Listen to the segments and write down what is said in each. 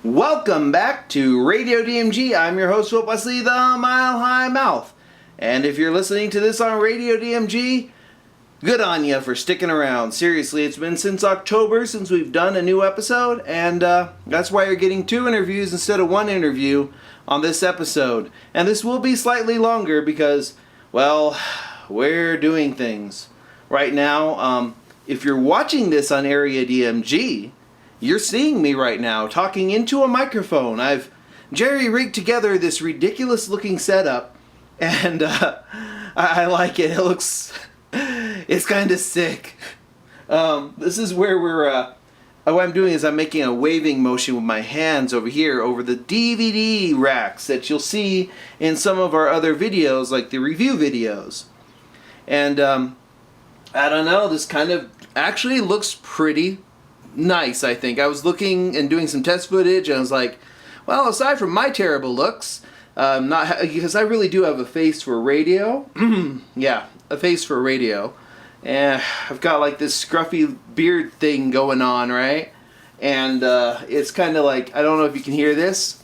Welcome back to Radio DMG. I'm your host, Philip Wesley, the Mile High Mouth. And if you're listening to this on Radio DMG, good on you for sticking around. Seriously, it's been since October since we've done a new episode, and that's why you're getting 2 interviews instead of 1 interview on this episode. And this will be slightly longer because, well, we're doing things. Right now, if you're watching this on Area DMG, you're seeing me right now talking into a microphone. I've jerry-rigged together this ridiculous looking setup, and I like it. It looks, it's kind of sick. This is where what I'm doing is I'm making a waving motion with my hands over here over the DVD racks that you'll see in some of our other videos, like the review videos. And I don't know, this kind of actually looks pretty nice, I think. I was looking and doing some test footage, and I was like, well, aside from my terrible looks, because I really do have a face for radio. Yeah, a face for radio. And I've got like this scruffy beard thing going on, right? And it's kind of like, I don't know if you can hear this.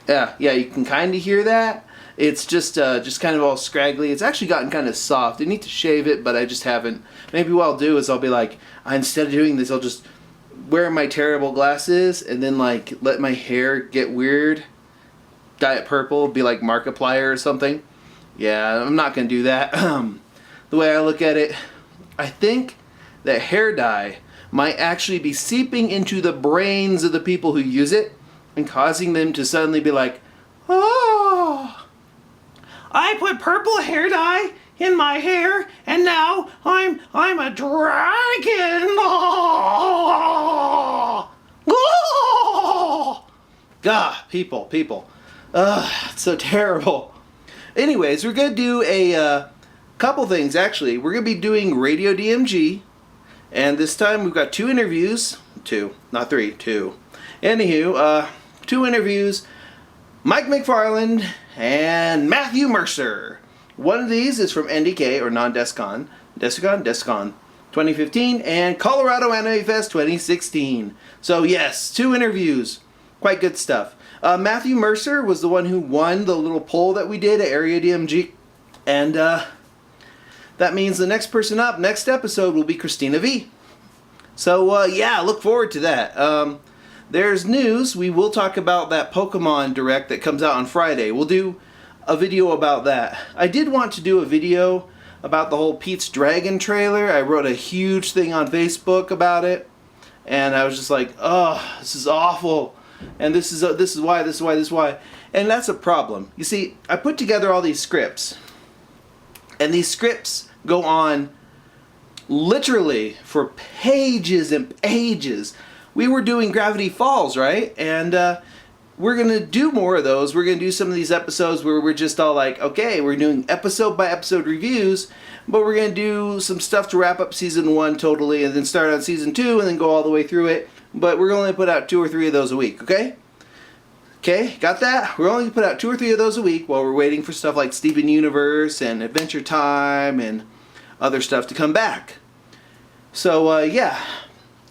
Yeah, you can kind of hear that. It's just kind of all scraggly. It's actually gotten kind of soft. I need to shave it, but I just haven't. Maybe what I'll do is I'll be like, instead of doing this, I'll just wear my terrible glasses and then like let my hair get weird, dye it purple, be like Markiplier or something. Yeah, I'm not gonna do that. The way I look at it, I think that hair dye might actually be seeping into the brains of the people who use it and causing them to suddenly be like, oh, I put purple hair dye in my hair, and now I'm a dragon. Oh! God, people. It's so terrible. Anyways, we're gonna do a couple things. Actually, we're gonna be doing Radio DMG, and this time we've got 2 interviews. 2, not 3, 2. Anywho, 2 interviews. Mike McFarland and Matthew Mercer. One of these is from NDK, or Non-Descon. Descon 2015, and Colorado Anime Fest 2016. So yes, 2 interviews. Quite good stuff. Matthew Mercer was the one who won the little poll that we did at Area DMG. And that means the next person up, next episode, will be Christina V. So yeah, look forward to that. There's news. We will talk about that Pokemon Direct that comes out on Friday. We'll do a video about that. I did want to do a video about the whole Pete's Dragon trailer. I wrote a huge thing on Facebook about it, and I was just like, oh, this is awful, and this is why, and that's a problem. You see, I put together all these scripts, and these scripts go on literally for pages and pages. We were doing Gravity Falls, right? And we're going to do more of those. We're going to do some of these episodes where we're just all like, okay, we're doing episode by episode reviews, but we're going to do some stuff to wrap up season 1 totally, and then start on season 2 and then go all the way through it. But we're going to put out 2 or 3 of those a week, okay? Okay, got that? We're only going to put out 2 or 3 of those a week while we're waiting for stuff like Steven Universe and Adventure Time and other stuff to come back. So, yeah.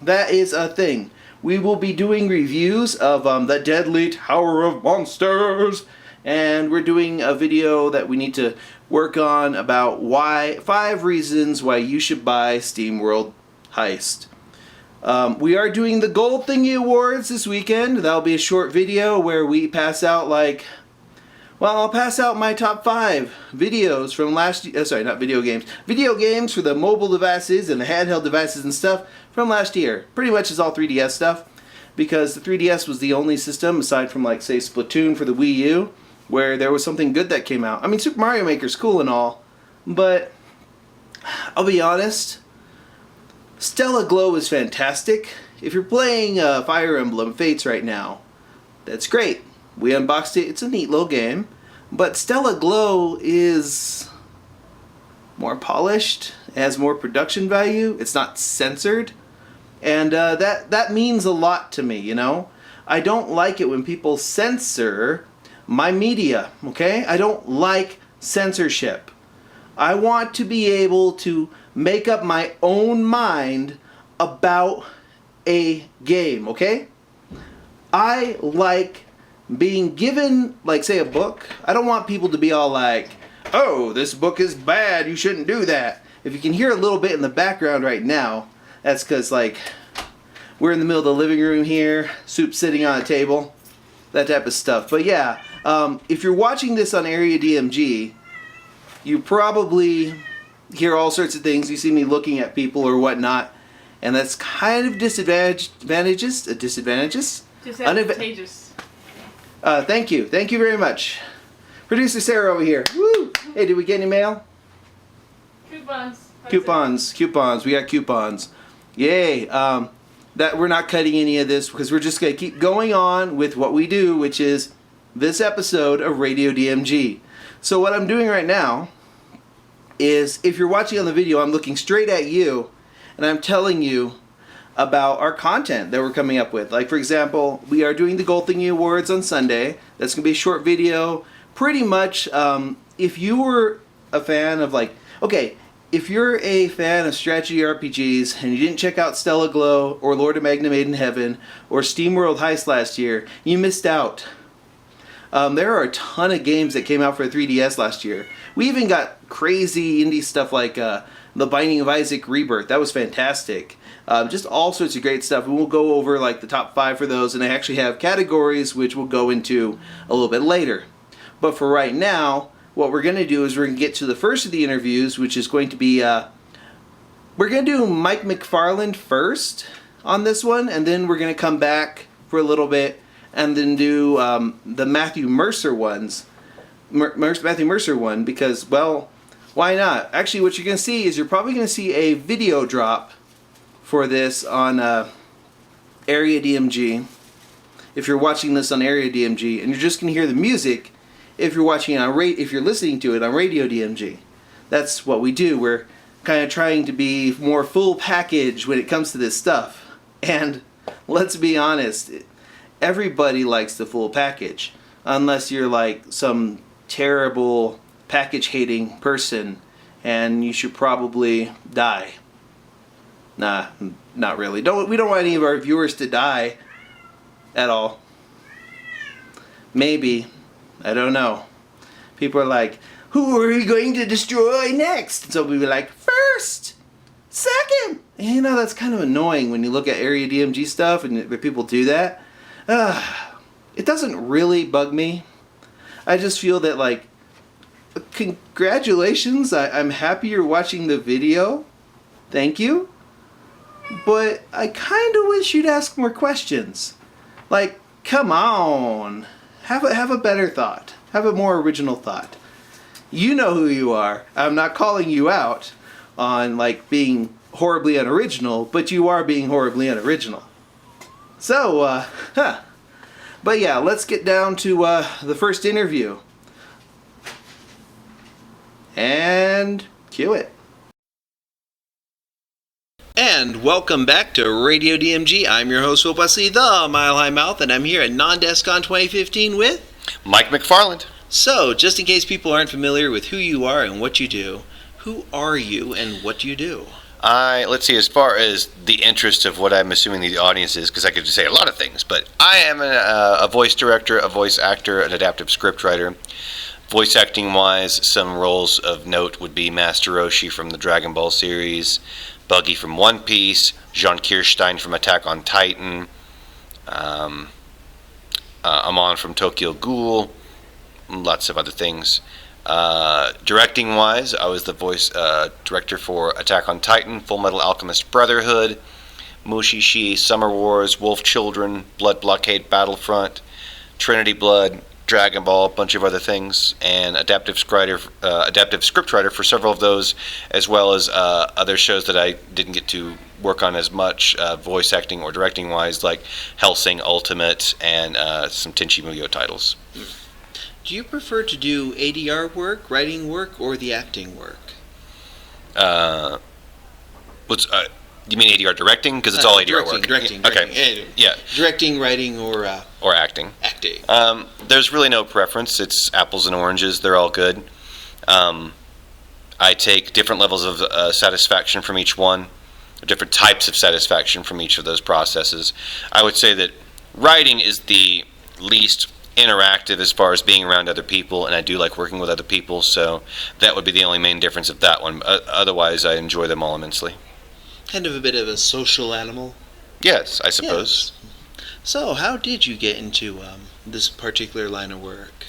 That is a thing. We will be doing reviews of the Deadly Tower of Monsters, and we're doing a video that we need to work on about 5 reasons why you should buy SteamWorld Heist. We are doing the Gold Thingy Awards this weekend. That'll be a short video where we pass out I'll pass out my top 5 videos from last year. Sorry, not video games. Video games for the mobile devices and the handheld devices and stuff from last year. Pretty much is all 3DS stuff, because the 3DS was the only system, aside from like, say, Splatoon for the Wii U, where there was something good that came out. I mean, Super Mario Maker's cool and all, but I'll be honest, Stella Glow is fantastic. If you're playing Fire Emblem Fates right now, that's great. We unboxed it. It's a neat little game. But Stella Glow is more polished. It has more production value. It's not censored. And that means a lot to me, you know? I don't like it when people censor my media, okay? I don't like censorship. I want to be able to make up my own mind about a game, okay? I like being given, like, say, a book. I don't want people to be all like, oh, this book is bad, you shouldn't do that. If you can hear a little bit in the background right now, that's because, like, we're in the middle of the living room here, soup sitting on a table, that type of stuff. But yeah, if you're watching this on Area DMG, you probably hear all sorts of things. You see me looking at people or whatnot, and that's kind of disadvantageous. Disadvantageous? Disadvantageous. Thank you very much. Producer Sarah over here. Woo! Hey, did we get any mail? Coupons. We got coupons. Yay. That we're not cutting any of this because we're just going to keep going on with what we do, which is this episode of Radio DMG. So what I'm doing right now is, if you're watching on the video, I'm looking straight at you and I'm telling you about our content that we're coming up with. Like, for example, we are doing the Gold Thingy Awards on Sunday. That's going to be a short video. Pretty much, if you were a fan of, like, okay, if you're a fan of strategy RPGs and you didn't check out Stella Glow or Lord of Magna Made in Heaven or SteamWorld Heist last year, you missed out. There are a ton of games that came out for 3DS last year. We even got crazy indie stuff like The Binding of Isaac Rebirth. That was fantastic. Just all sorts of great stuff. And we'll go over like the top 5 for those, and I actually have categories which we'll go into a little bit later. But for right now, what we're going to do is we're going to get to the first of the interviews, which is going to be, we're going to do Mike McFarland first on this one, and then we're going to come back for a little bit and then do the Matthew Mercer ones. Matthew Mercer one, because, well, why not? Actually, what you're going to see is you're probably going to see a video drop for this on Area DMG. If you're watching this on Area DMG, and you're just going to hear the music if you're watching it on if you're listening to it on Radio DMG. That's what we do. We're kind of trying to be more full package when it comes to this stuff. And let's be honest, everybody likes the full package, unless you're like some terrible package hating person, and you should probably die. Nah, not really. We don't want any of our viewers to die at all. Maybe. I don't know. People are like, who are we going to destroy next? And so we were like, first, second. And you know, that's kind of annoying when you look at Area DMG stuff and people do that. It doesn't really bug me. I just feel that, like, congratulations, I'm happy you're watching the video. Thank you. But I kind of wish you'd ask more questions. Like, come on. Have a better thought. Have a more original thought. You know who you are. I'm not calling you out on, like, being horribly unoriginal, but you are being horribly unoriginal. So, But yeah, let's get down to the first interview. And cue it. And welcome back to Radio DMG. I'm your host, Will Wesley, the Mile High Mouth, and I'm here at Non-DeskCon 2015 with Mike McFarland. So, just in case people aren't familiar with who you are and what you do, who are you and what do you do? Let's see, as far as the interest of what I'm assuming the audience is, because I could just say a lot of things, but I am a voice director, a voice actor, an adaptive scriptwriter. Voice acting-wise, some roles of note would be Master Roshi from the Dragon Ball series, Buggy from One Piece, Jean Kirstein from Attack on Titan, Amon from Tokyo Ghoul, lots of other things. Directing-wise, I was the voice director for Attack on Titan, Full Metal Alchemist Brotherhood, Mushishi, Summer Wars, Wolf Children, Blood Blockade Battlefront, Trinity Blood, Dragon Ball, a bunch of other things, and adaptive scriptwriter for several of those, as well as other shows that I didn't get to work on as much, voice acting or directing wise, like Hellsing Ultimate and some Tenchi Muyo titles. Do you prefer to do ADR work, writing work, or the acting work? You mean ADR directing? Because it's all ADR work. Directing. Okay. Yeah. Directing, writing, or acting. Acting. There's really no preference. It's apples and oranges. They're all good. I take different levels of satisfaction from each one. different types of satisfaction from each of those processes. I would say that writing is the least interactive as far as being around other people, and I do like working with other people, so that would be the only main difference of that one. Otherwise, I enjoy them all immensely. Kind of a bit of a social animal. Yes, I suppose. Yes. So, how did you get into this particular line of work?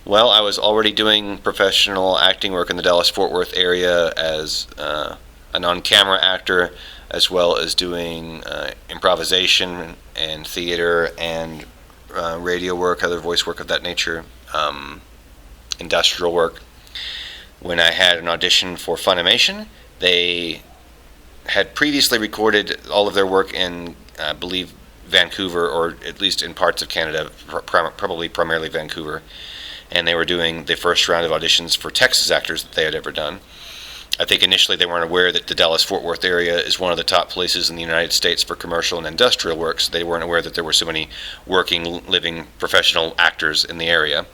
Well, I was already doing professional acting work in the Dallas-Fort Worth area as an on-camera actor, as well as doing improvisation and theater and radio work, other voice work of that nature, industrial work. When I had an audition for Funimation, they had previously recorded all of their work in, I believe, Vancouver, or at least in parts of Canada, probably primarily Vancouver. And they were doing the first round of auditions for Texas actors that they had ever done. I think initially they weren't aware that the Dallas-Fort Worth area is one of the top places in the United States for commercial and industrial work, so they weren't aware that there were so many working, living, professional actors in the area.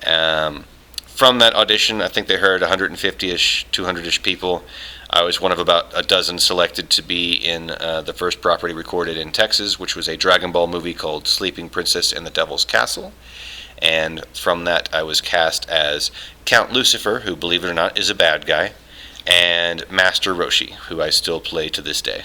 From that audition, I think they heard 150-ish, 200-ish people. I was one of about a dozen selected to be in the first property recorded in Texas, which was a Dragon Ball movie called Sleeping Princess and the Devil's Castle. And from that, I was cast as Count Lucifer, who, believe it or not, is a bad guy, and Master Roshi, who I still play to this day.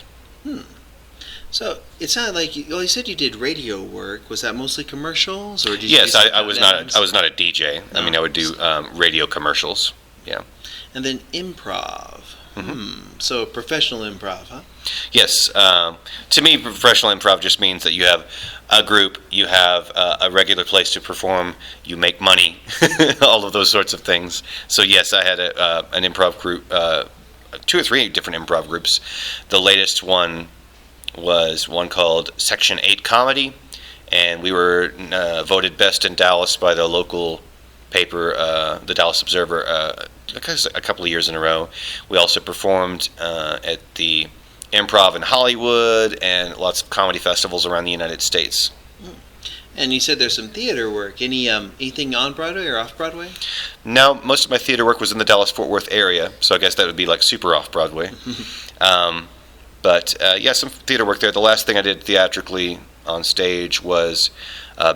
So it sounded like you said you did radio work. Was that mostly commercials, or did you? Yes, I was not. I was not a DJ. No. I mean, I would do radio commercials. Yeah. And then improv. So professional improv, huh? Yes. To me, professional improv just means that you have a group, you have a regular place to perform, you make money, all of those sorts of things. So yes, I had an improv group, 2 or 3 different improv groups. The latest one was one called Section 8 Comedy, and we were voted best in Dallas by the local paper, the Dallas Observer, a couple of years in a row. We also performed at the Improv in Hollywood and lots of comedy festivals around the United States. And you said there's some theater work. Anything on Broadway or off Broadway? No, most of my theater work was in the Dallas-Fort Worth area, so I guess that would be like super off Broadway. But yeah, some theater work there. The last thing I did theatrically on stage was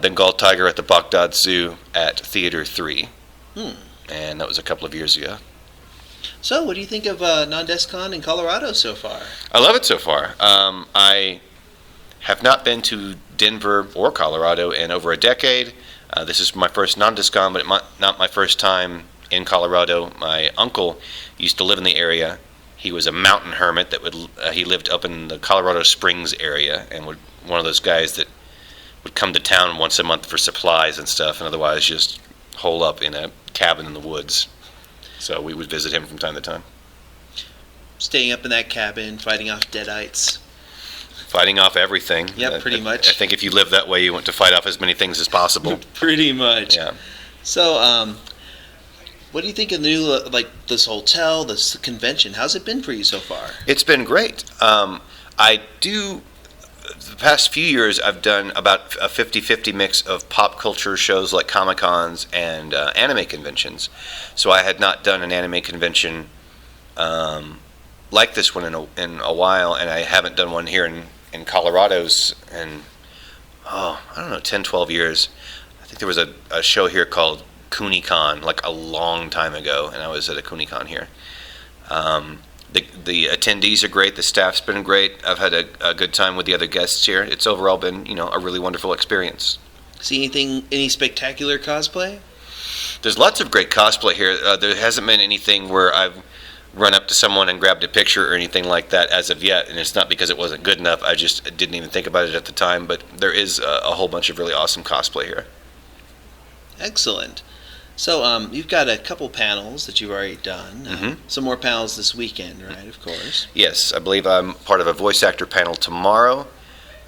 Bengal Tiger at the Baghdad Zoo at Theater 3. And that was a couple of years ago. So, what do you think of Non-DesCon in Colorado so far? I love it so far. I have not been to Denver or Colorado in over a decade. This is my first Non-DesCon, but not my first time in Colorado. My uncle used to live in the area. He was a mountain hermit he lived up in the Colorado Springs area, and one of those guys that would come to town once a month for supplies and stuff, and otherwise just hole up in a cabin in the woods. So we would visit him from time to time. Staying up in that cabin, fighting off deadites. Fighting off everything. Yep, pretty much. I think if you live that way, you want to fight off as many things as possible. Pretty much. Yeah. So, what do you think of the new, this hotel, this convention? How's it been for you so far? It's been great. The past few years, I've done about a 50-50 mix of pop culture shows like Comic-Cons and anime conventions. So I had not done an anime convention like this one in a while, and I haven't done one here in Colorado's in, I don't know, 10, 12 years. I think there was a show here called CooneyCon like a long time ago, and I was at a CooneyCon here. The attendees are great. The staff's been great. I've had a good time with the other guests here. It's overall been, a really wonderful experience. See any spectacular cosplay? There's lots of great cosplay here. There hasn't been anything where I've run up to someone and grabbed a picture or anything like that as of yet, and it's not because it wasn't good enough. I just didn't even think about it at the time, but there is a whole bunch of really awesome cosplay here. Excellent. So you've got a couple panels that you've already done. Some more panels this weekend, right, of course? Yes, I believe I'm part of a voice actor panel tomorrow,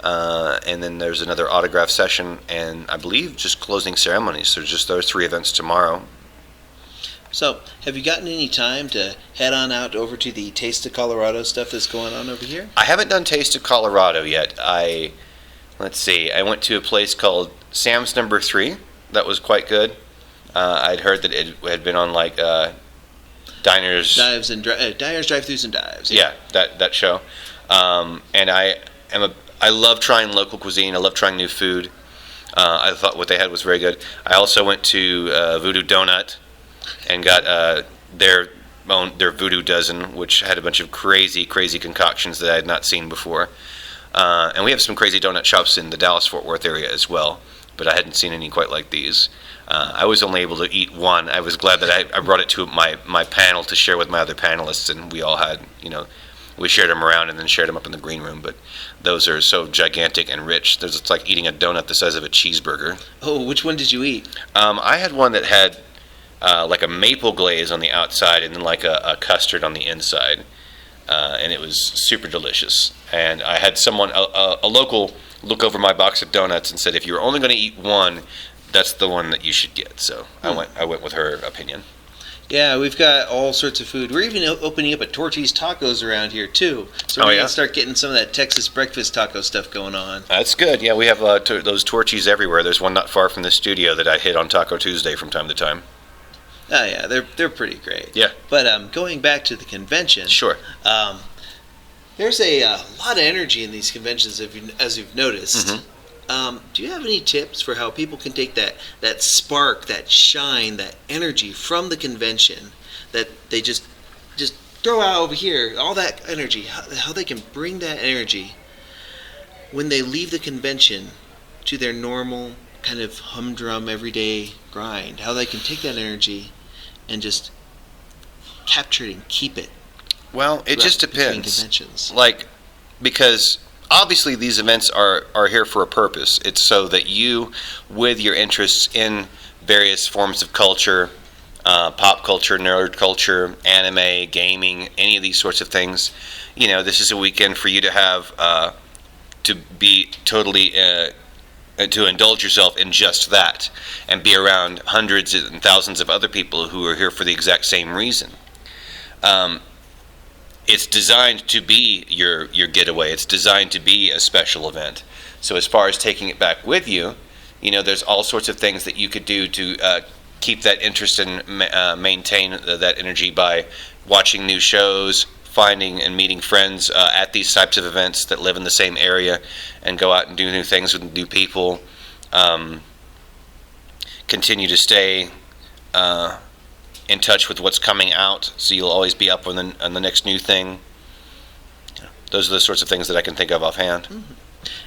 and then there's another autograph session, and I believe just closing ceremonies. So just those 3 events tomorrow. So have you gotten any time to head on out over to the Taste of Colorado stuff that's going on over here? I haven't done Taste of Colorado yet. I went to a place called Sam's Number 3. That was quite good. I'd heard that it had been on Diners, Diners, Drive-Thrus, and Dives. Yeah, that show. And I love trying local cuisine. I love trying new food. I thought what they had was very good. I also went to Voodoo Donut and got their Voodoo Dozen, which had a bunch of crazy concoctions that I had not seen before. And we have some crazy donut shops in the Dallas-Fort Worth area as well, but I hadn't seen any quite like these. I was only able to eat one. I was glad that I brought it to my panel to share with my other panelists, and we all had, we shared them around and then shared them up in the green room. But those are so gigantic and rich. It's like eating a donut the size of a cheeseburger. Oh, which one did you eat? I had one that had like a maple glaze on the outside and then like a custard on the inside. And it was super delicious. And I had someone, a local, look over my box of donuts and said, if you're only going to eat one, that's the one that you should get. So I went with her opinion. Yeah, we've got all sorts of food. We're even opening up a Torchy's Tacos around here, too. So we're going to start getting some of that Texas breakfast taco stuff going on. That's good. Yeah, we have those Torchy's everywhere. There's one not far from the studio that I hit on Taco Tuesday from time to time. Oh, yeah, they're pretty great. Yeah. But going back to the convention. Sure. There's a lot of energy in these conventions, as you've noticed. Mm-hmm. Do you have any tips for how people can take that spark, that shine, that energy from the convention that they just throw out over here, all that energy, how they can bring that energy when they leave the convention to their normal kind of humdrum everyday grind, how they can take that energy and just capture it and keep it? Well, it just depends. Conventions. Because obviously these events are here for a purpose. It's so that you, with your interests in various forms of culture, pop culture, nerd culture, anime, gaming, any of these sorts of things, this is a weekend for you to have to be totally to indulge yourself in just that and be around hundreds and thousands of other people who are here for the exact same reason. It's designed to be your getaway. It's designed to be a special event. So as far as taking it back with you, there's all sorts of things that you could do to keep that interest and maintain that energy by watching new shows, finding and meeting friends at these types of events that live in the same area and go out and do new things with new people. Continue to stay in touch with what's coming out, so you'll always be up on the next new thing. Those are the sorts of things that I can think of offhand. Mm-hmm.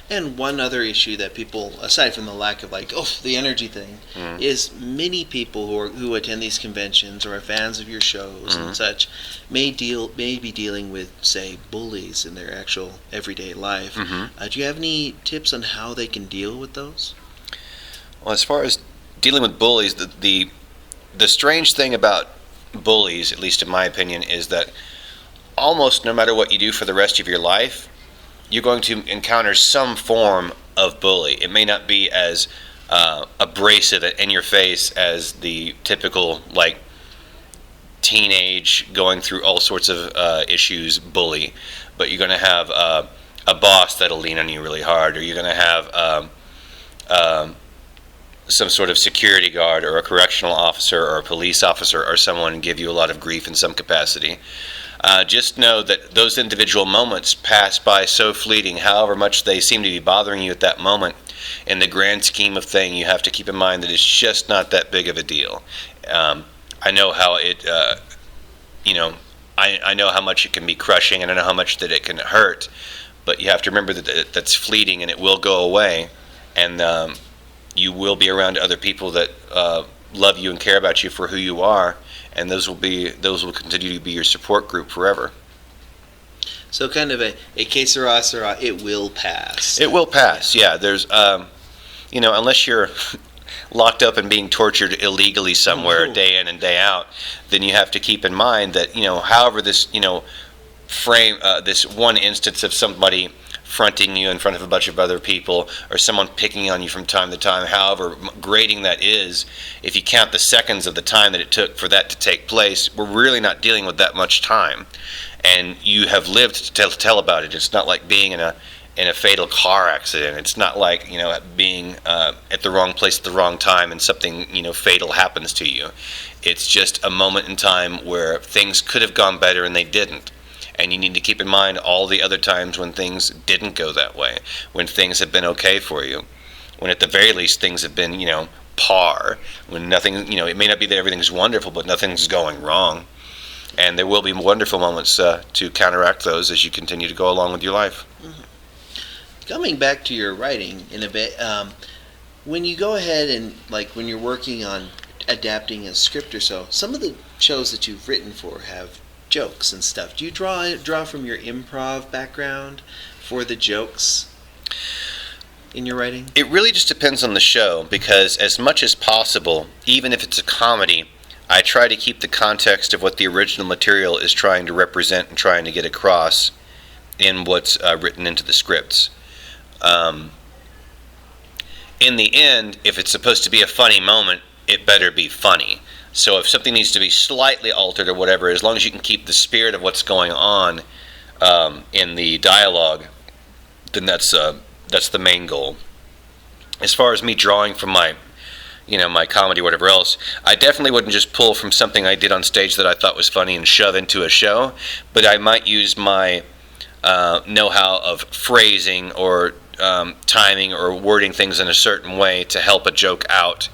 And one other issue that people, aside from the lack of the energy thing, is many people who attend these conventions or are fans of your shows and such may be dealing with, say, bullies in their actual everyday life. Do you have any tips on how they can deal with those? Well, as far as dealing with bullies, the strange thing about bullies, at least in my opinion, is that almost no matter what you do for the rest of your life, you're going to encounter some form of bully. It may not be as abrasive in your face as the typical teenage going through all sorts of issues bully, but you're going to have a boss that'll lean on you really hard, or you're going to have some sort of security guard or a correctional officer or a police officer or someone give you a lot of grief in some capacity. Just know that those individual moments pass by so fleeting, however much they seem to be bothering you at that moment. In the grand scheme of thing, you have to keep in mind that it's just not that big of a deal. I know how it, I know how much it can be crushing, and I know how much that it can hurt, but you have to remember that that's fleeting and it will go away, and you will be around other people that love you and care about you for who you are, and those will continue to be your support group forever. So kind of a que sera, sera, it will pass. It will pass, yeah. There's, unless you're locked up and being tortured illegally somewhere day in and day out, then you have to keep in mind that, however this, this one instance of somebody fronting you in front of a bunch of other people, or someone picking on you from time to time, however grating that is, if you count the seconds of the time that it took for that to take place, we're really not dealing with that much time. And you have lived to tell about it. It's not like being in in a fatal car accident. It's not like, being at the wrong place at the wrong time and something, fatal happens to you. It's just a moment in time where things could have gone better and they didn't. And you need to keep in mind all the other times when things didn't go that way, when things have been okay for you, when at the very least things have been, par, when nothing, it may not be that everything's wonderful, but nothing's going wrong. And there will be wonderful moments to counteract those as you continue to go along with your life. Mm-hmm. Coming back to your writing in a bit, when you go ahead and, like, when you're working on adapting a script or so, some of the shows that you've written for have jokes and stuff. Do you draw from your improv background for the jokes in your writing? It really just depends on the show, because as much as possible, even if it's a comedy, I try to keep the context of what the original material is trying to represent and trying to get across in what's written into the scripts. In the end, if it's supposed to be a funny moment, it better be funny. So if something needs to be slightly altered or whatever, as long as you can keep the spirit of what's going on in the dialogue, then that's the main goal. As far as me drawing from my comedy, whatever else, I definitely wouldn't just pull from something I did on stage that I thought was funny and shove into a show, but I might use my know-how of phrasing or timing or wording things in a certain way to help a joke out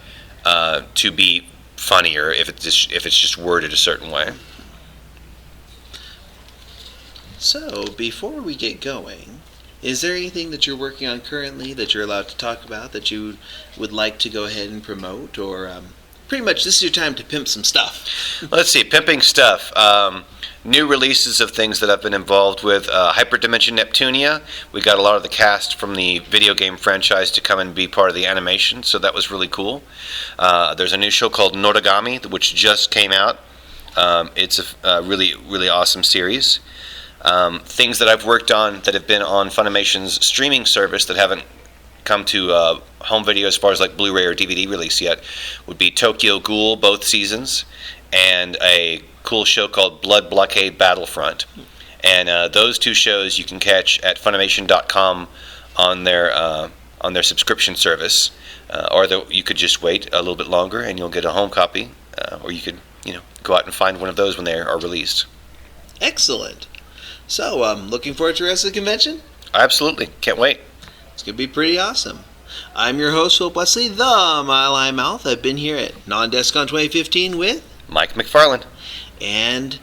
to be funnier if it's just worded a certain way. So, before we get going, is there anything that you're working on currently that you're allowed to talk about that you would like to go ahead and promote? Or pretty much this is your time to pimp some stuff. Let's see, pimping stuff. New releases of things that I've been involved with. Hyperdimension Neptunia. We got a lot of the cast from the video game franchise to come and be part of the animation, so that was really cool. There's a new show called Noragami, which just came out. It's a really, really awesome series. Things that I've worked on that have been on Funimation's streaming service that haven't come to home video as far as like Blu-ray or DVD release yet would be Tokyo Ghoul, both seasons, and a cool show called Blood Blockade Battlefront. And those two shows you can catch at Funimation.com on their subscription service, or you could just wait a little bit longer and you'll get a home copy, or you could go out and find one of those when they are released. Excellent. So, looking forward to the rest of the convention? Absolutely. Can't wait. It's going to be pretty awesome. I'm your host, Philip Wesley, the Mile High Mouth. I've been here at Non-Descon 2015 with Mike McFarland. And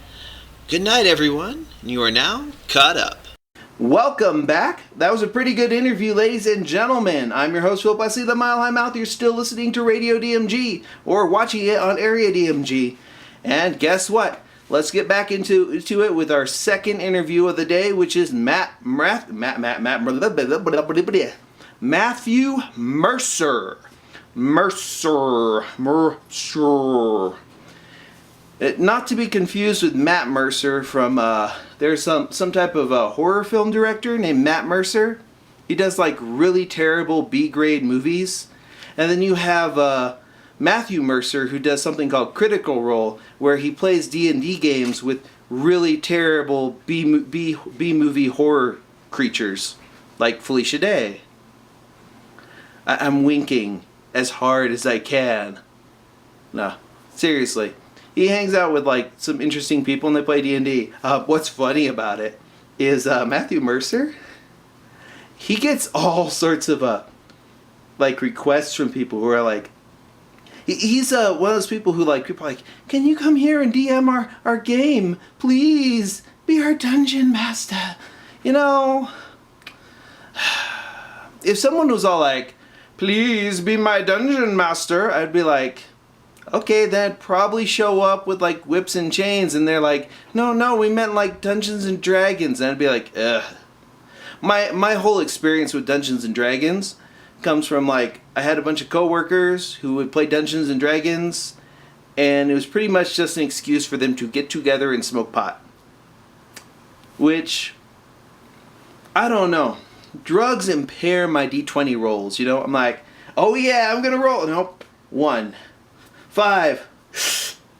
good night, everyone. You are now caught up. Welcome back. That was a pretty good interview, ladies and gentlemen. I'm your host, Philip Wesley, the Mile High Mouth. You're still listening to Radio DMG or watching it on Area DMG. And guess what? Let's get back into it with our second interview of the day, which is Matthew Mercer. Not to be confused with Matt Mercer from, there's some type of horror film director named Matt Mercer. He does like really terrible B-grade movies. And then you have Matthew Mercer, who does something called Critical Role, where he plays D&D games with really terrible B-movie horror creatures, like Felicia Day. I'm winking as hard as I can. No, seriously. He hangs out with like some interesting people and they play D&D. What's funny about it is Matthew Mercer, he gets all sorts of like requests from people who are like, he's one of those people who like, people are like, can you come here and DM our game? Please, be our dungeon master. You know, if someone was all like, please be my dungeon master, I'd be like, okay, then I'd probably show up with like whips and chains, and they're like, no, we meant like Dungeons and Dragons, and I'd be like, ugh. My whole experience with Dungeons and Dragons comes from like, I had a bunch of coworkers who would play Dungeons and Dragons, and it was pretty much just an excuse for them to get together and smoke pot. Which, I don't know. Drugs impair my D20 rolls, you know? I'm like, oh yeah, I'm gonna roll. Nope. 1, 5,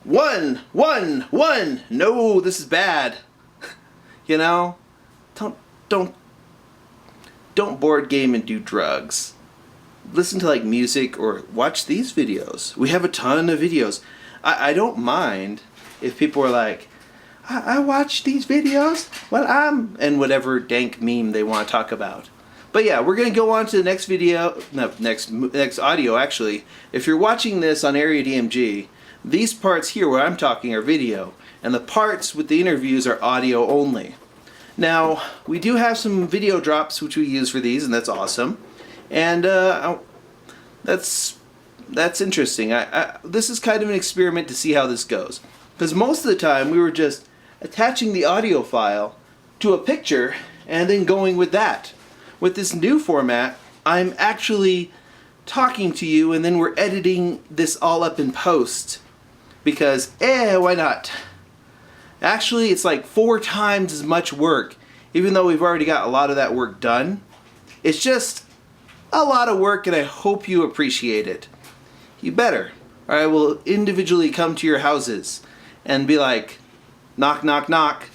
1, 1, 1. No, this is bad. You know? Don't don't board game and do drugs. Listen to like music or watch these videos. We have a ton of videos. I don't mind if people are like, I watch these videos while I'm... and whatever dank meme they want to talk about. But yeah, we're going to go on to the next video, no, next audio actually. If you're watching this on Area DMG, these parts here where I'm talking are video, and the parts with the interviews are audio only. Now, we do have some video drops which we use for these, and that's awesome. And that's interesting. This is kind of an experiment to see how this goes. Because most of the time we were just attaching the audio file to a picture and then going with that. With this new format, I'm actually talking to you and then we're editing this all up in post. Because, why not? Actually, it's like 4 times as much work, even though we've already got a lot of that work done. It's just a lot of work and I hope you appreciate it. You better, or I will individually come to your houses and be like, knock, knock, knock.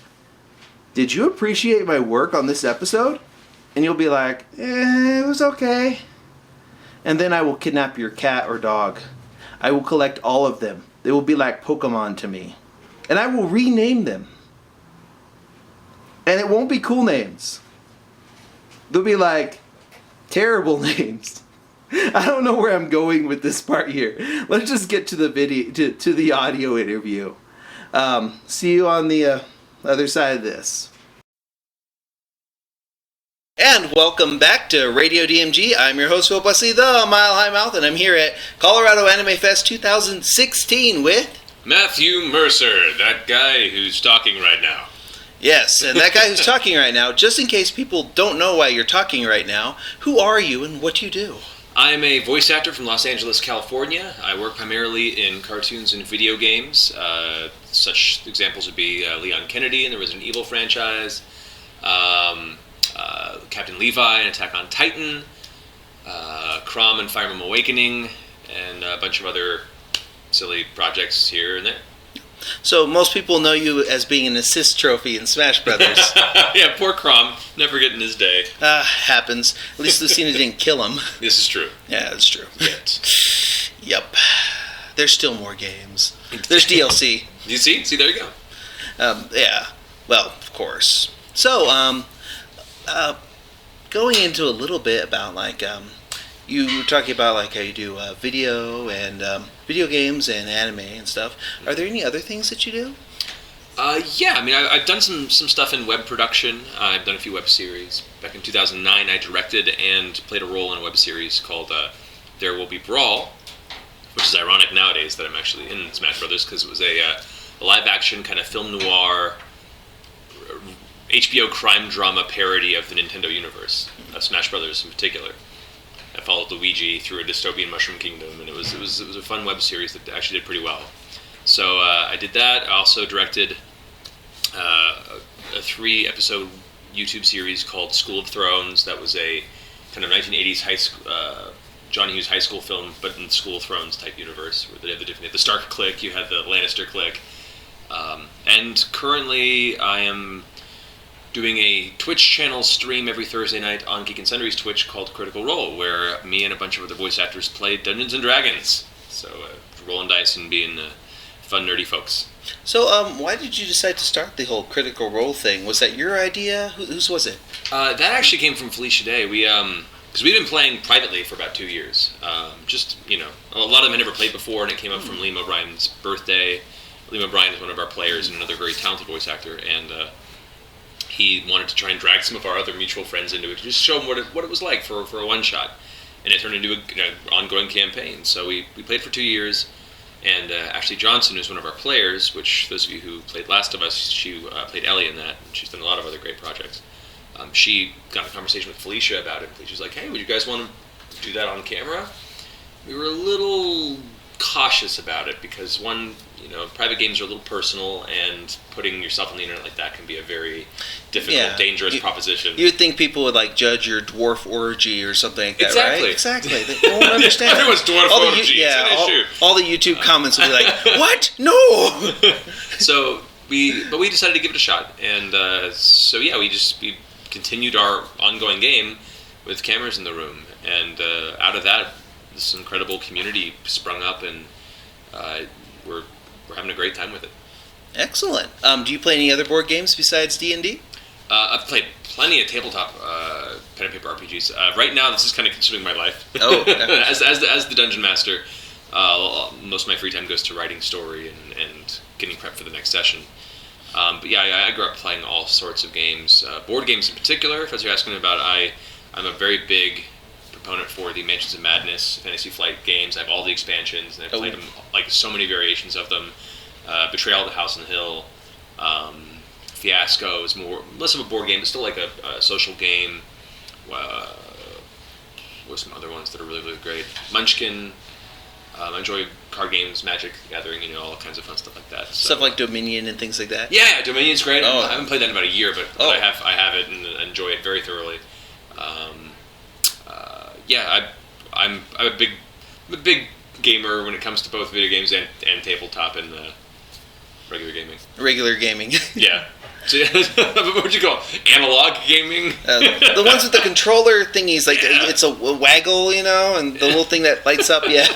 Did you appreciate my work on this episode? And you'll be like, it was okay. And then I will kidnap your cat or dog. I will collect all of them. They will be like Pokemon to me. And I will rename them. And it won't be cool names. They'll be like terrible names. I don't know where I'm going with this part here. Let's just get to the video, to the audio interview. See you on the other side of this. And welcome back to Radio DMG. I'm your host, Will Busley, the Mile High Mouth, and I'm here at Colorado Anime Fest 2016 with... Matthew Mercer, that guy who's talking right now. Yes, and that guy who's talking right now, just in case people don't know why you're talking right now, who are you and what do you do? I'm a voice actor from Los Angeles, California. I work primarily in cartoons and video games. Such examples would be Leon Kennedy in the Resident Evil franchise, Captain Levi in Attack on Titan, Crom in Fire Emblem Awakening, and a bunch of other silly projects here and there. So most people know you as being an assist trophy in Smash Brothers. Yeah, poor Crom, never getting his day. Happens. At least Lucina didn't kill him. This is true. Yeah, that's true. Yet. Yep. There's still more games. There's DLC. You see? See, there you go. Yeah. Well, of course. So, going into a little bit about like you were talking about like how you do video and video games and anime and stuff. Are there any other things that you do? Yeah, I mean, I've done some stuff in web production. I've done a few web series. Back in 2009, I directed and played a role in a web series called There Will Be Brawl, which is ironic nowadays that I'm actually in Smash Brothers because it was a live-action kind of film noir HBO crime drama parody of the Nintendo universe, of Smash Brothers in particular. I followed Luigi through a dystopian mushroom kingdom, and it was a fun web series that actually did pretty well. So I did that. I also directed a 3-episode YouTube series called School of Thrones. That was a kind of 1980s John Hughes high school film, but in School of Thrones type universe, where they had the Stark clique, you had the Lannister clique. And currently I am doing a Twitch channel stream every Thursday night on Geek and Sundry's Twitch called Critical Role, where me and a bunch of other voice actors play Dungeons & Dragons. So rolling dice and being fun, nerdy folks. So why did you decide to start the whole Critical Role thing? Was that your idea? Whose was it? That actually came from Felicia Day. Because we've been playing privately for about 2 years. Just, a lot of them had never played before, and it came up from Liam O'Brien's birthday. Liam O'Brien is one of our players and another very talented voice actor, and he wanted to try and drag some of our other mutual friends into it, to just show them what it was like for a one-shot. And it turned into an ongoing campaign. So we played for 2 years, and Ashley Johnson, who's one of our players, which those of you who played Last of Us, she played Ellie in that, and she's done a lot of other great projects. She got in a conversation with Felicia about it. Felicia's like, hey, would you guys want to do that on camera? We were a little cautious about it because, one, private games are a little personal, and putting yourself on the internet like that can be a very difficult, dangerous proposition. You would think people would judge your dwarf orgy or something like that, exactly. Right? Exactly. They won't understand. Everyone's dwarf orgy. All the YouTube comments will be like, "What? No!" So we decided to give it a shot, and we continued our ongoing game. with cameras in the room, and out of that, this incredible community sprung up, and we're having a great time with it. Excellent. Do you play any other board games besides D&D? I've played plenty of tabletop pen and paper RPGs. Right now, this is kind of consuming my life. Oh, as the dungeon master, most of my free time goes to writing story and getting prepped for the next session. But yeah, I grew up playing all sorts of games, board games in particular. If that's what you're asking about, I'm a very big proponent for the Mansions of Madness Fantasy Flight games. I have all the expansions, and I've played them, like so many variations of them. Betrayal of the House on the Hill. Fiasco is less of a board game, but still like a social game. What's some other ones that are really, really great? Munchkin. I enjoy card games, Magic the Gathering, all kinds of fun stuff like that. So, stuff like Dominion and things like that? Yeah, Dominion's great. Oh. I haven't played that in about a year, but I have it and enjoy it very thoroughly. I'm a big gamer when it comes to both video games and tabletop and regular gaming. Regular gaming. Yeah. So, what would you call it? Analog gaming? The ones with the controller thingies, like it's a waggle, and the little thing that lights up. Yeah,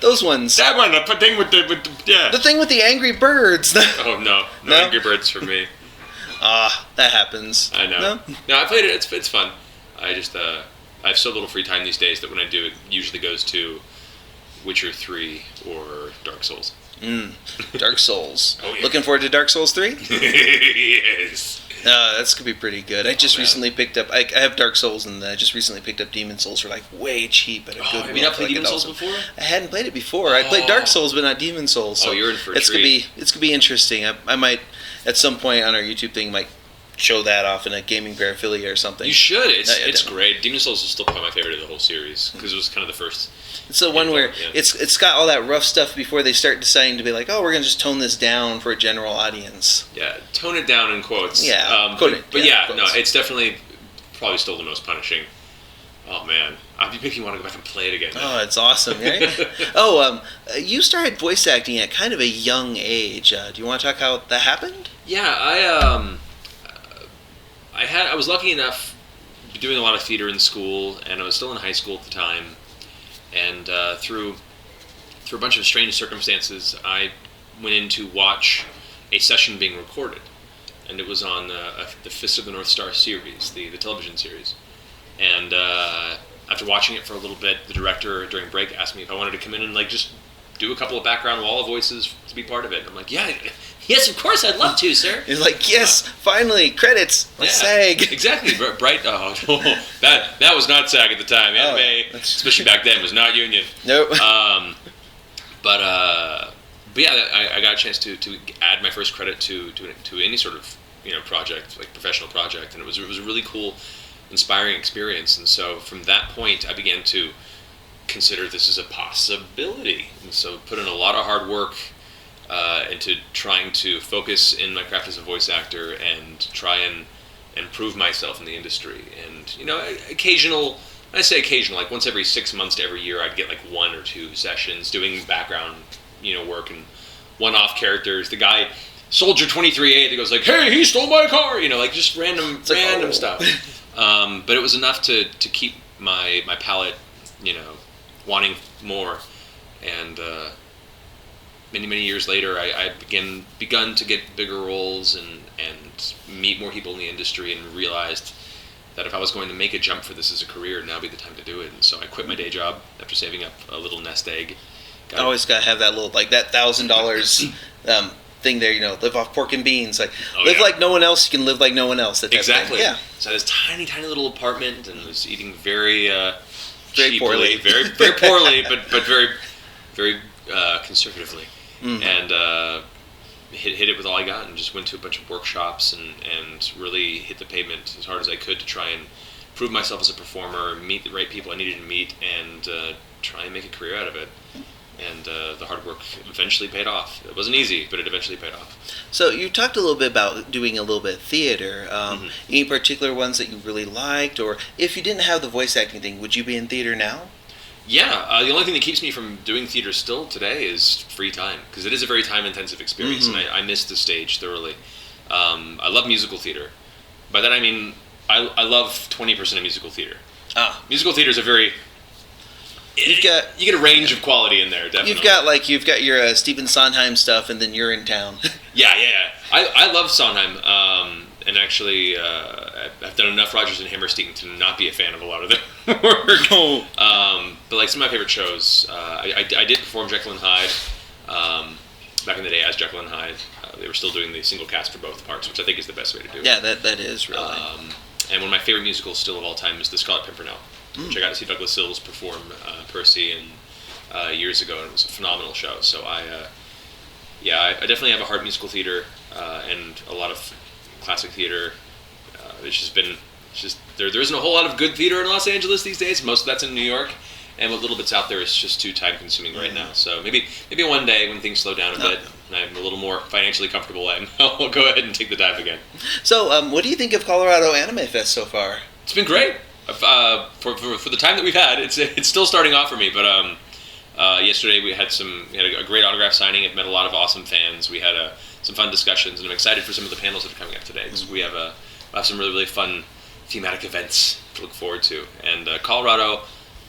those ones. That one, the thing with the yeah. The thing with the Angry Birds. Oh no Angry Birds for me. That happens. I know. No, I played it. It's fun. I just I have so little free time these days that when I do, it usually goes to Witcher 3 or Dark Souls. Dark Souls. Oh, yeah. Looking forward to Dark Souls 3? Yes. That's going to be pretty good. I just recently picked up... I have Dark Souls, and I just recently picked up Demon Souls for way cheap at a good have you not played Demon Souls before? I hadn't played it before. I played Dark Souls, but not Demon Souls. So you're in for a treat. It's going to be interesting. I might, at some point on our YouTube thing, might show that off in a gaming paraphilia or something. You should. It's great. Demon Souls is still probably my favorite of the whole series because it was kind of the first. It's the one where it's got all that rough stuff before they start deciding to be like, we're going to just tone this down for a general audience. Yeah, tone it down in quotes. Yeah, but it's definitely probably still the most punishing. Oh man, I'd be making me want to go back and play it again. Oh, it's awesome, right? You started voice acting at kind of a young age. Do you want to talk how that happened? Yeah, I was lucky enough to be doing a lot of theater in school, and I was still in high school at the time. And through a bunch of strange circumstances, I went in to watch a session being recorded, and it was on the Fist of the North Star series, the television series. And after watching it for a little bit, the director during break asked me if I wanted to come in and just do a couple of background wall voices to be part of it. And I'm like, yes, of course, I'd love to, sir. He's like, yes, finally, credits. SAG. Exactly. Bright. That was not SAG at the time. Anime, especially back then, was not union. Nope. But yeah, I got a chance to add my first credit to any sort of project, like professional project, and it was a really cool, inspiring experience. And so from that point, I began to consider this as a possibility, and so put in a lot of hard work into trying to focus in my craft as a voice actor and try and prove myself in the industry. And occasional, I say occasional, like once every 6 months to every year, I'd get 1 or 2 sessions doing background work and one-off characters. The guy Soldier 23A that goes hey, he stole my car, just random stuff. But it was enough to keep my palate wanting more. And many years later, I begun to get bigger roles and meet more people in the industry, and realized that if I was going to make a jump for this as a career, now would be the time to do it. And so I quit my day job after saving up a little nest egg. Always gotta have that little that $1,000 thing there. Live off pork and beans. Live like no one else. You can live like no one else. Exactly. Yeah. So I had this tiny little apartment, and was eating very very poorly, very poorly, but very conservatively, and hit it with all I got, and just went to a bunch of workshops and really hit the pavement as hard as I could to try and prove myself as a performer, meet the right people I needed to meet, and try and make a career out of it. And the hard work eventually paid off. It wasn't easy, but it eventually paid off. So you talked a little bit about doing a little bit of theater. Any particular ones that you really liked? Or if you didn't have the voice acting thing, would you be in theater now? Yeah, the only thing that keeps me from doing theater still today is free time, because it is a very time-intensive experience, and I miss the stage thoroughly. I love musical theater. By that I mean I love 20% of musical theater. Musical theater is a very... You get a range of quality in there, definitely. You've got your Stephen Sondheim stuff, and then you're in town. Yeah. I love Sondheim, and actually I've done enough Rodgers and Hammerstein to not be a fan of a lot of their work. But like some of my favorite shows, I did perform Jekyll and Hyde back in the day as Jekyll and Hyde. They were still doing the single cast for both parts, which I think is the best way to do it. Yeah, that is really. And one of my favorite musicals still of all time is The Scarlet Pimpernel, which I got to see Douglas Sills perform Percy years ago, and it was a phenomenal show. So I definitely have a heart musical theater and a lot of classic theater. There isn't a whole lot of good theater in Los Angeles these days. Most of that's in New York, and what little bit's out there is just too time consuming right now. So maybe one day when things slow down a bit and I'm a little more financially comfortable, I'll go ahead and take the dive again. So what do you think of Colorado Anime Fest so far? It's been great. For the time that we've had, it's still starting off for me. But yesterday we had a great autograph signing. It met a lot of awesome fans. We had some fun discussions, and I'm excited for some of the panels that are coming up today. Because we have some really, really fun thematic events to look forward to. And Colorado,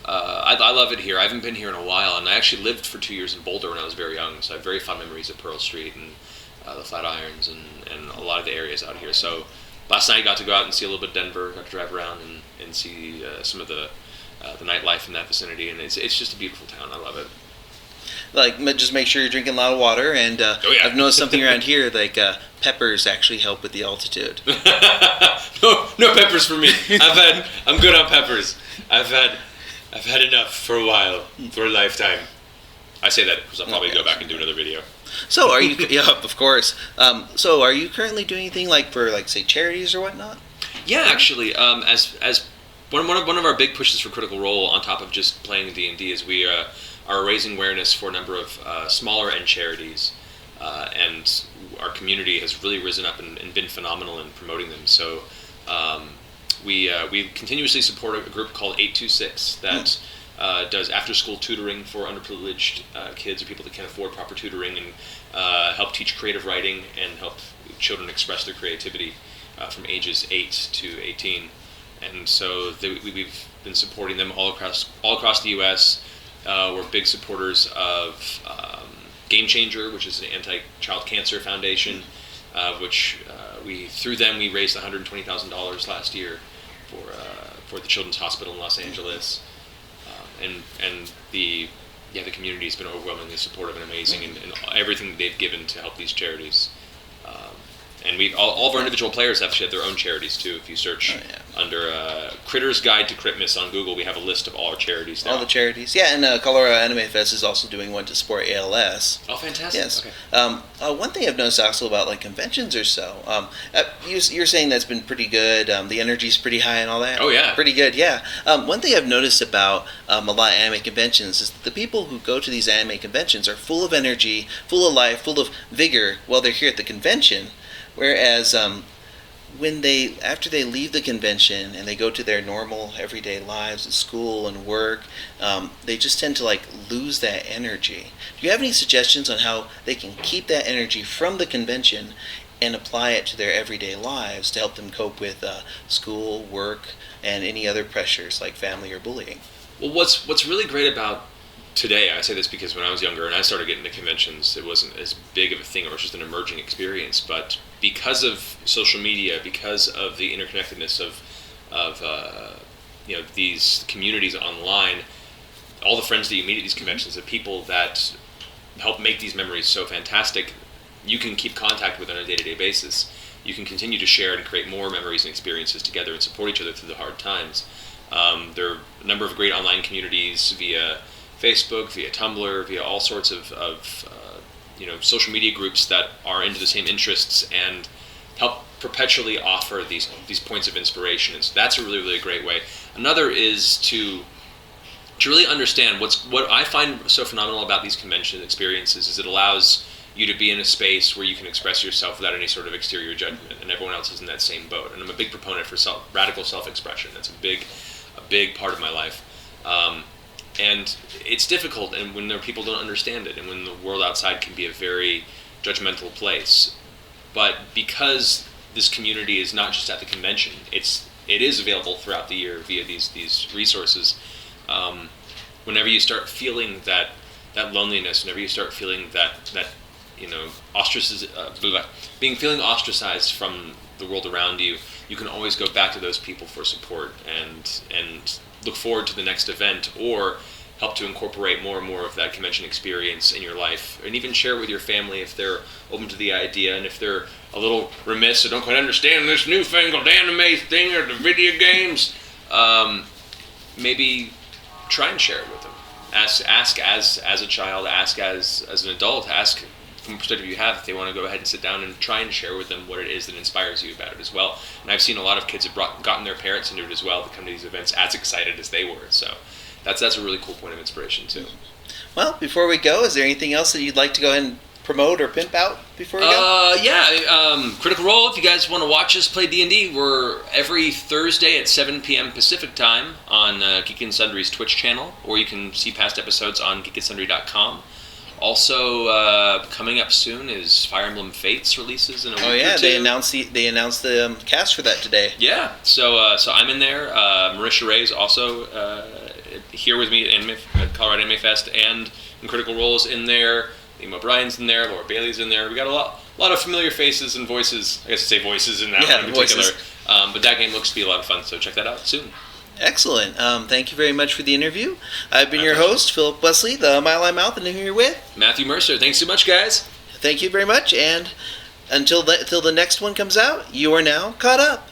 I love it here. I haven't been here in a while, and I actually lived for 2 years in Boulder when I was very young. So I have very fond memories of Pearl Street and the Flatirons and a lot of the areas out here. So last night I got to go out and see a little bit of Denver. Got to drive around and see some of the nightlife in that vicinity, and it's just a beautiful town. I love it. Like, just make sure you're drinking a lot of water, and I've noticed something around here, like peppers actually help with the altitude. no peppers for me. I'm good on peppers. I've had enough for a while, for a lifetime. I say that because I'll probably go back and do another video. So are you? Yeah, of course. So are you currently doing anything for say charities or whatnot? Yeah, actually, as one of our big pushes for Critical Role, on top of just playing D&D, is we are raising awareness for a number of smaller end charities, and our community has really risen up and been phenomenal in promoting them. So we continuously support a group called 826 that does after-school tutoring for underprivileged kids or people that can't afford proper tutoring, and help teach creative writing and help children express their creativity from ages 8 to 18. And so we've been supporting them all across the U.S. We're big supporters of Game Changer, which is an anti-child cancer foundation, which through them we raised $120,000 last year for the Children's Hospital in Los Angeles, and the community has been overwhelmingly supportive and amazing, and everything that they've given to help these charities. And all of our individual players have their own charities too. If you search under Critter's Guide to Critmas on Google, we have a list of all our charities now. All the charities, yeah. And Colorado Anime Fest is also doing one to support ALS. Oh, fantastic! Yes. Okay. One thing I've noticed also about conventions or so, you're saying that's been pretty good. The energy's pretty high and all that. Oh yeah. Pretty good, yeah. One thing I've noticed about a lot of anime conventions is that the people who go to these anime conventions are full of energy, full of life, full of vigor while they're here at the convention. Whereas after they leave the convention and they go to their normal everyday lives at school and work, they just tend to lose that energy. Do you have any suggestions on how they can keep that energy from the convention and apply it to their everyday lives to help them cope with school, work, and any other pressures like family or bullying? Well, what's really great about today, I say this because when I was younger and I started getting to conventions, it wasn't as big of a thing, or it was just an emerging experience. But because of social media, because of the interconnectedness of these communities online, all the friends that you meet at these conventions, the people that help make these memories so fantastic, you can keep contact with on a day-to-day basis. You can continue to share and create more memories and experiences together and support each other through the hard times. There are a number of great online communities via Facebook, via Tumblr, via all sorts of social media groups that are into the same interests and help perpetually offer these points of inspiration. And so that's a really, really great way. Another is to really understand what I find so phenomenal about these convention experiences is it allows you to be in a space where you can express yourself without any sort of exterior judgment, and everyone else is in that same boat. And I'm a big proponent for radical self-expression. That's a big part of my life. And it's difficult, and when people don't understand it, and when the world outside can be a very judgmental place. But because this community is not just at the convention, it's it is available throughout the year via these resources. Whenever you start feeling that loneliness, whenever you start feeling that feeling ostracized from the world around you, you can always go back to those people for support and look forward to the next event, or help to incorporate more and more of that convention experience in your life, and even share it with your family if they're open to the idea, and if they're a little remiss or don't quite understand this newfangled anime thing or the video games, maybe try and share it with them. Ask as a child, ask as an adult, ask from the perspective you have if they want to go ahead and sit down and try and share with them what it is that inspires you about it as well. And I've seen a lot of kids have gotten their parents into it as well to come to these events as excited as they were. So that's a really cool point of inspiration too. Well, before we go, is there anything else that you'd like to go ahead and promote or pimp out before we go? Critical Role, if you guys want to watch us play D&D, we're every Thursday at 7 p.m. Pacific time on Geek and Sundry's Twitch channel, or you can see past episodes on geekandsundry.com. Also, coming up soon is Fire Emblem Fates releases in a week or two. They announced the cast for that today. Yeah, so I'm in there. Marisha Ray is also here with me at Colorado Anime Fest, and Critical Role is in there. Liam O'Brien's in there. Laura Bailey's in there. We got a lot of familiar faces and voices. I guess I say voices in that one in particular. But that game looks to be a lot of fun, so check that out soon. Excellent. Thank you very much for the interview. I've been your host, Philip Wesley, the Mile High Mouth, and I'm here with Matthew Mercer. Thanks so much, guys. Thank you very much, and until the next one comes out, you are now caught up.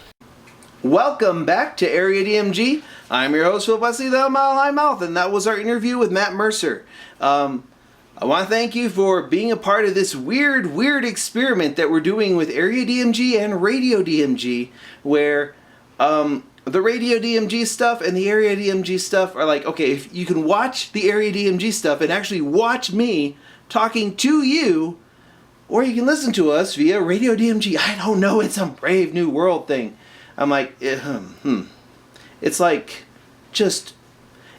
Welcome back to Area DMG. I'm your host, Philip Wesley, the Mile High Mouth, and that was our interview with Matt Mercer. I want to thank you for being a part of this weird experiment that we're doing with Area DMG and Radio DMG, where the Radio DMG stuff and the Area DMG stuff are like, okay, if you can watch the Area DMG stuff and actually watch me talking to you, or you can listen to us via Radio DMG. I don't know, it's some Brave New World thing. I'm like, it's like,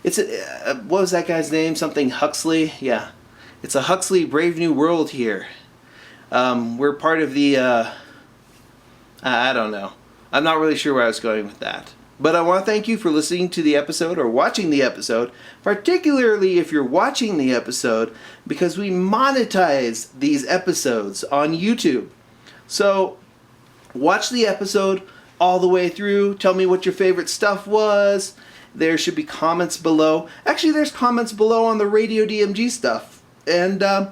what was that guy's name? Something Huxley? Yeah. It's a Huxley Brave New World here. We're part of the, I don't know. I'm not really sure where I was going with that. But I want to thank you for listening to the episode or watching the episode, particularly if you're watching the episode, because we monetize these episodes on YouTube. So, watch the episode all the way through. Tell me what your favorite stuff was. There should be comments below. Actually, there's comments below on the Radio DMG stuff. And, I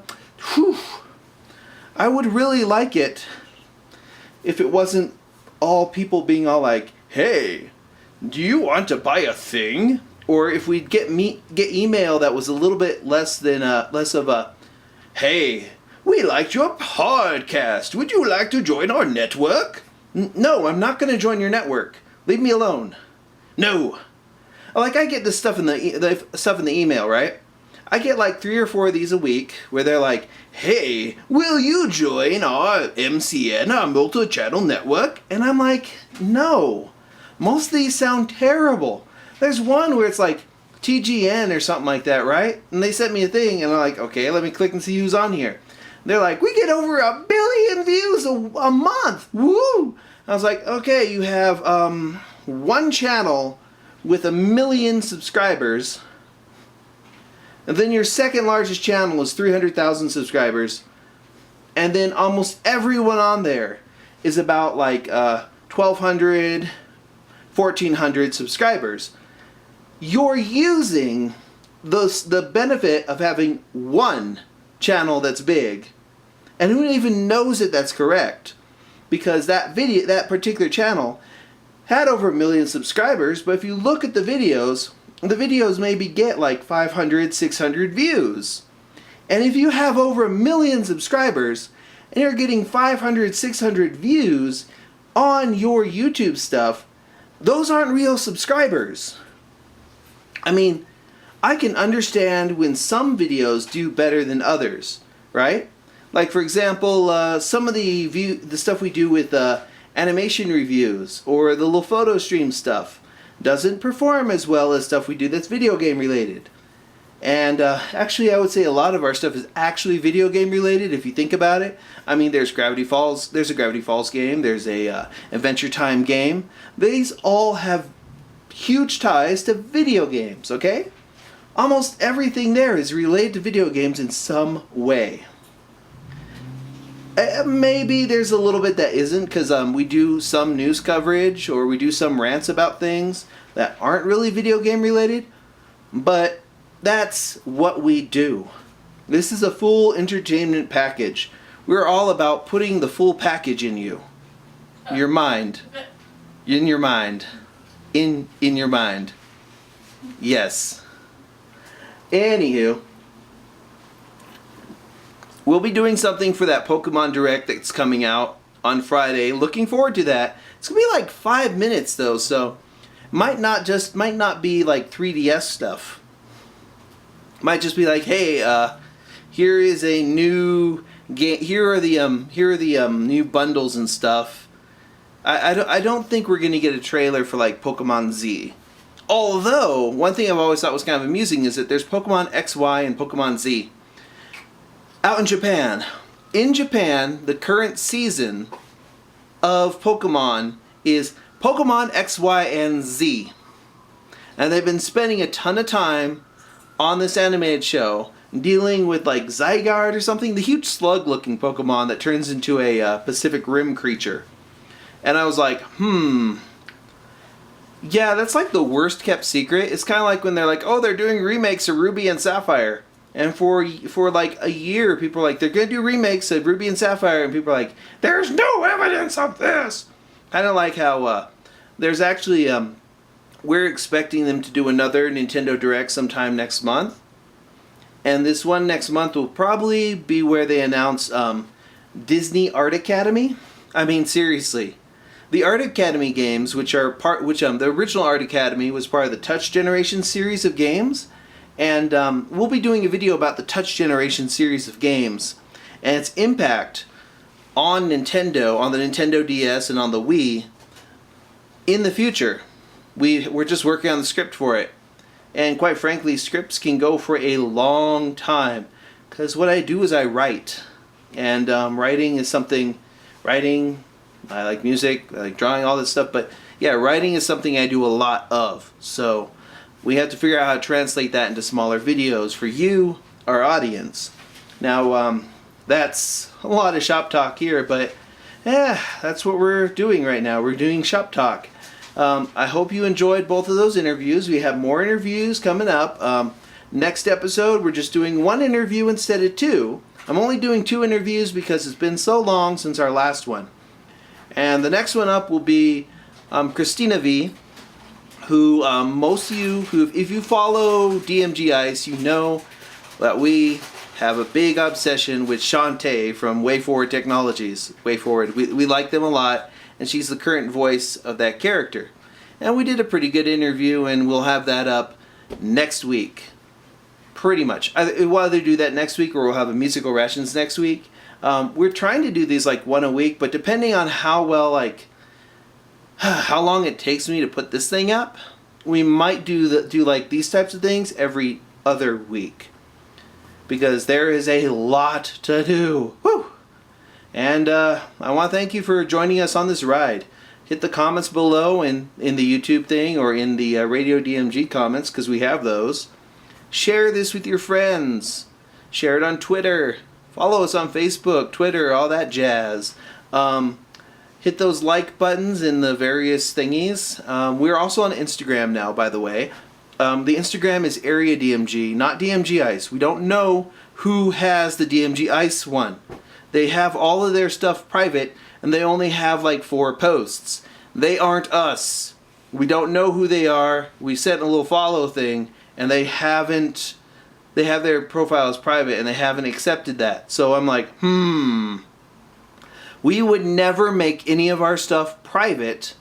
would really like it if it wasn't all people being all like, hey, do you want to buy a thing? Or if we'd get email that was a little bit less of a, hey, we liked your podcast. Would you like to join our network? No, I'm not going to join your network. Leave me alone. No. Like, I get this stuff in the stuff in the email, right? I get like 3 or 4 of these a week where they're like, hey, will you join our MCN, our multi-channel network? And I'm like, no. Most of these sound terrible. There's one where it's like TGN or something like that, right? And they sent me a thing, and I'm like, okay, let me click and see who's on here. They're like, we get over 1 billion views a month. Woo! I was like, okay, you have one channel with 1 million subscribers. And then your second largest channel is 300,000 subscribers. And then almost everyone on there is about like 1,200, 1,400 subscribers. You're using the benefit of having one channel that's big. And who even knows that that's correct? Because that particular channel had over 1 million subscribers, but if you look at the videos maybe get like 500, 600 views. And if you have over 1 million subscribers and you're getting 500, 600 views on your YouTube stuff, those aren't real subscribers. I mean, I can understand when some videos do better than others, right? Like, for example, some of the stuff we do with animation reviews or the little photo stream stuff doesn't perform as well as stuff we do that's video game related. And actually, I would say a lot of our stuff is actually video game related if you think about it. I mean, there's Gravity Falls. There's a Gravity Falls game. There's a Adventure Time game. These all have huge ties to video games, okay? Almost everything there is related to video games in some way. Maybe there's a little bit that isn't, because we do some news coverage or we do some rants about things that aren't really video game related, but that's what we do. This is a full entertainment package. We're all about putting the full package in you. Your mind. In your mind. In your mind. Yes. Anywho, we'll be doing something for that Pokemon Direct that's coming out on Friday. Looking forward to that. It's gonna be like 5 minutes though, so might not be like 3DS stuff. Might just be like, hey, here is a new game. Here are the new bundles and stuff. I don't think we're gonna get a trailer for like Pokemon Z. Although one thing I've always thought was kind of amusing is that there's Pokemon XY and Pokemon Z out in Japan. In Japan, the current season of Pokemon is Pokemon XY and Z, and they've been spending a ton of time on this animated show dealing with like Zygarde or something, the huge slug looking Pokemon that turns into a Pacific Rim creature. And I was like, yeah, that's like the worst kept secret. It's kind of like when they're like, oh, they're doing remakes of Ruby and Sapphire. And for like a year, people are like, they're going to do remakes of Ruby and Sapphire. And people are like, there's no evidence of this. Kind of like how there's actually, we're expecting them to do another Nintendo Direct sometime next month. And this one next month will probably be where they announce Disney Art Academy. I mean, seriously. The Art Academy games, the original Art Academy was part of the Touch Generation series of games. And we'll be doing a video about the Touch Generation series of games and its impact on Nintendo, on the Nintendo DS and on the Wii in the future. We're just working on the script for it. And quite frankly, scripts can go for a long time. Because what I do is I write. And writing is something... I like music, I like drawing, all this stuff. But yeah, writing is something I do a lot of. So we have to figure out how to translate that into smaller videos for you, our audience. Now, that's a lot of shop talk here, but that's what we're doing right now. We're doing shop talk. I hope you enjoyed both of those interviews. We have more interviews coming up. Next episode, we're just doing one interview instead of two. I'm only doing 2 interviews because it's been so long since our last one. And the next one up will be Christina V, who most of you, if you follow DMG Ice, you know that we have a big obsession with Shantae from Way Forward Technologies. Way Forward, we like them a lot, and she's the current voice of that character. And we did a pretty good interview, and we'll have that up next week. Pretty much. We'll either do that next week or we'll have a musical rations next week. We're trying to do these like one a week, but depending on how long it takes me to put this thing up, we might do like these types of things every other week. Because there is a lot to do. Woo! And I want to thank you for joining us on this ride. Hit the comments below in the YouTube thing or in the Radio DMG comments, because we have those. Share this with your friends. Share it on Twitter. Follow us on Facebook, Twitter, all that jazz. Hit those like buttons in the various thingies. We're also on Instagram now, by the way. The Instagram is Area DMG, not DMG Ice. We don't know who has the DMG Ice one. They have all of their stuff private, and they only have like 4 posts. They aren't us. We don't know who they are. We sent a little follow thing, and they have their profiles private, and they haven't accepted that. So I'm like, we would never make any of our stuff private,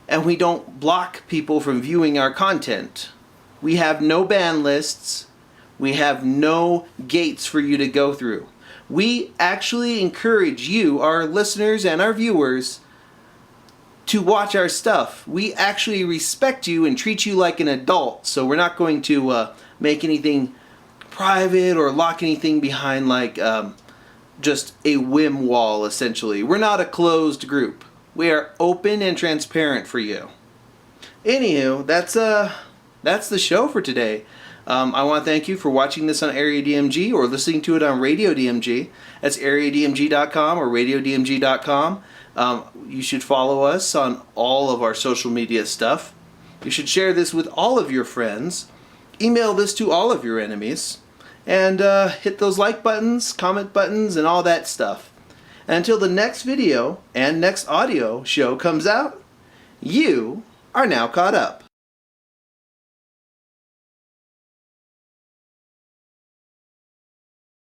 and we don't block people from viewing our content. We have no ban lists. We have no gates for you to go through. We actually encourage you, our listeners and our viewers, to watch our stuff. We actually respect you and treat you like an adult, so we're not going to make anything private or lock anything behind like just a whim wall, essentially. We're not a closed group. We are open and transparent for you. Anywho, that's the show for today. I want to thank you for watching this on Area DMG or listening to it on Radio DMG. That's areadmg.com or radiodmg.com. You should follow us on all of our social media stuff. You should share this with all of your friends. Email this to all of your enemies. And hit those like buttons, comment buttons, and all that stuff. And until the next video and next audio show comes out, you are now caught up.